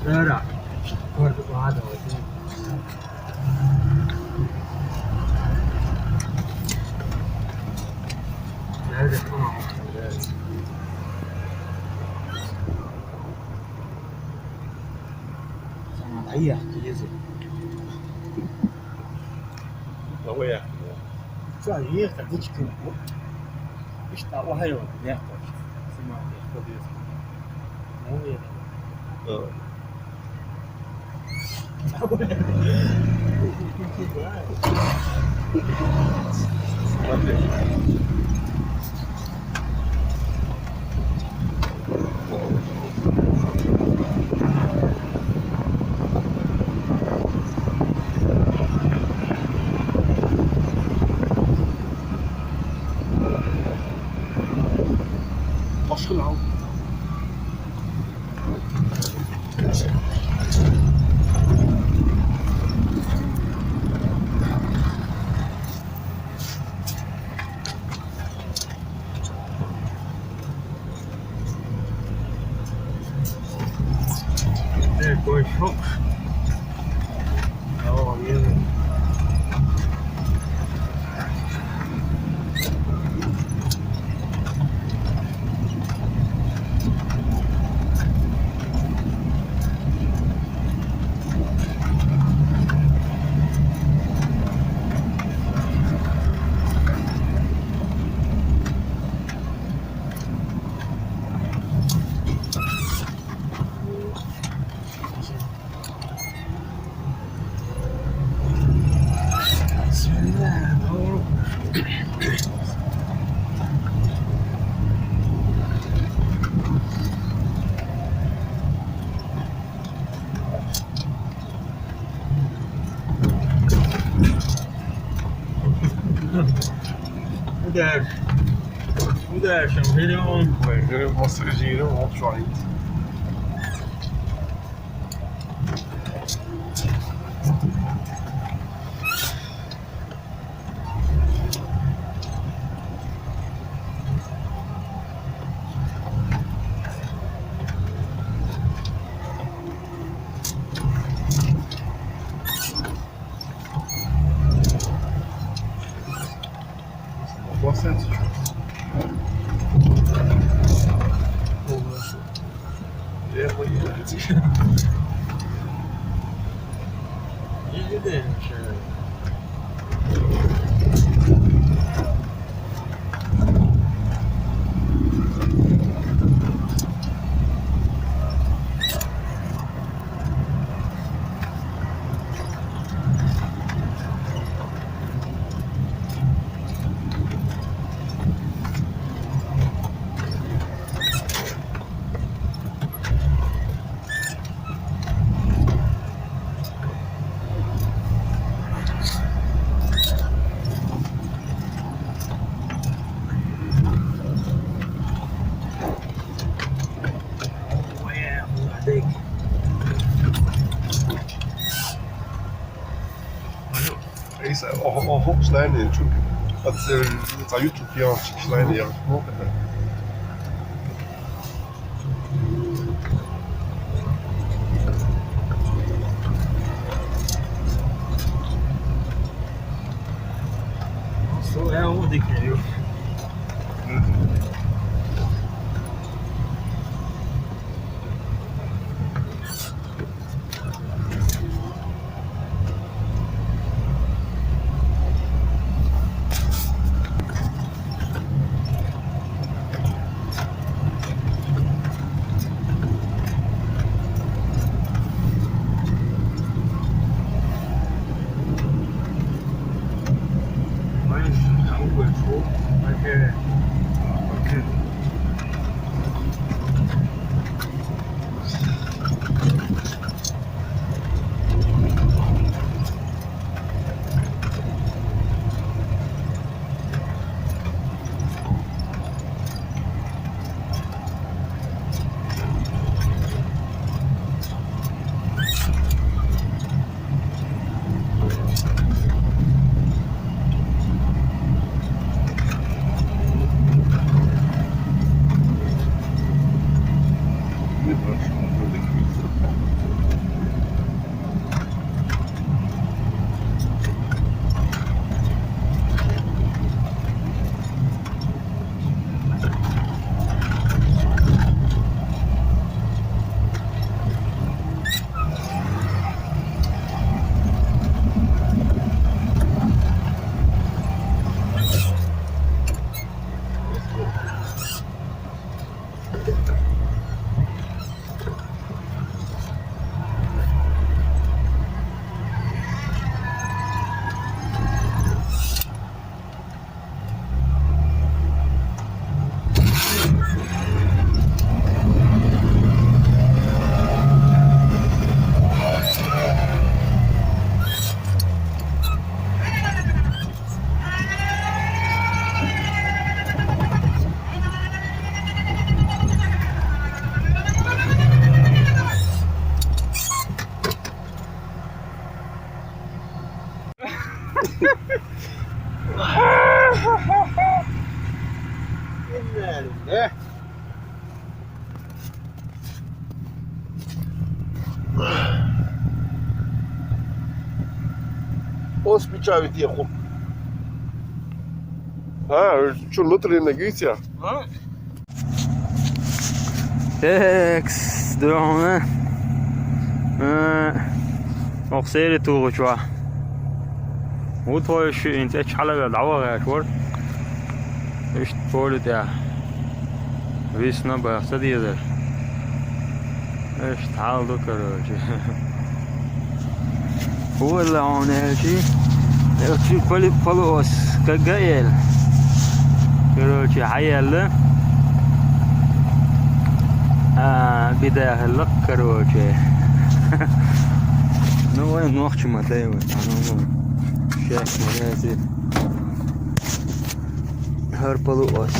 Era guarda oggi. Nerede tamam. Sana dayı yaktı yazı. هو يا Şu يقطع ديك كم. إيش تعوها يوم يقطع. سمع يقطع يزي. مو يقطع. Başka ne oldu? Evet, boy çok. Tamam, yazı. Bismillah, doğru. وده شامبينيون غير مصر جيرة ومط شوية بسيط يا خويا iyi değilmiş yani. عليك Is en hoogslijn in YouTube. Dat is YouTube ja, slijn ja. Nasıl ya o dikiliyor. Mas algo é fogo, mas é porque спичавит ехал. А, что, лотерей на гюся? Tekst dørene. Og ser det to tjua. Hun tror jeg ikke kjaller laver her sjøl. Ikke på det der. Hvis nå bare så de der. Ikke tal du короче. Вуаля он эти. Я чуть полос как гаэль. Короче, عيال. بداية اللق كروجي نو وين نوخش ما تايوي انا شاك مرازي هربلو اوس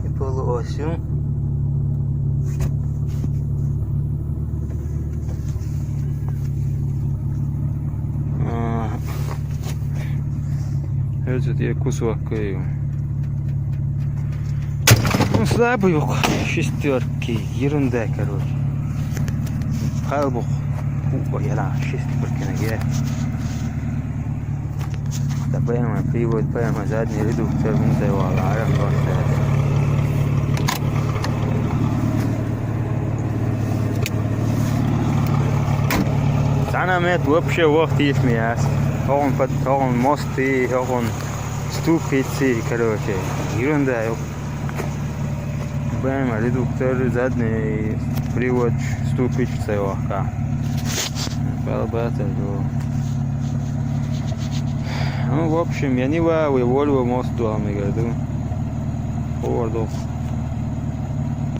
يبلو اوسيو هذا دي كوسوا كيو слабый yok. Шестерки. Ерунда, короче. Халбух. Яла, шестерки ноги. Да прямо привод, прямо задний редуктор. Ну, его алара просто. Санамет вообще вахт есть мяс. Он мосты, он ступицы, короче. Ерунда, yok. Прямо редуктор, задний привод, ступичца легка. Ну, в общем, я не вау, и Volvo мост в этом году. Фордов.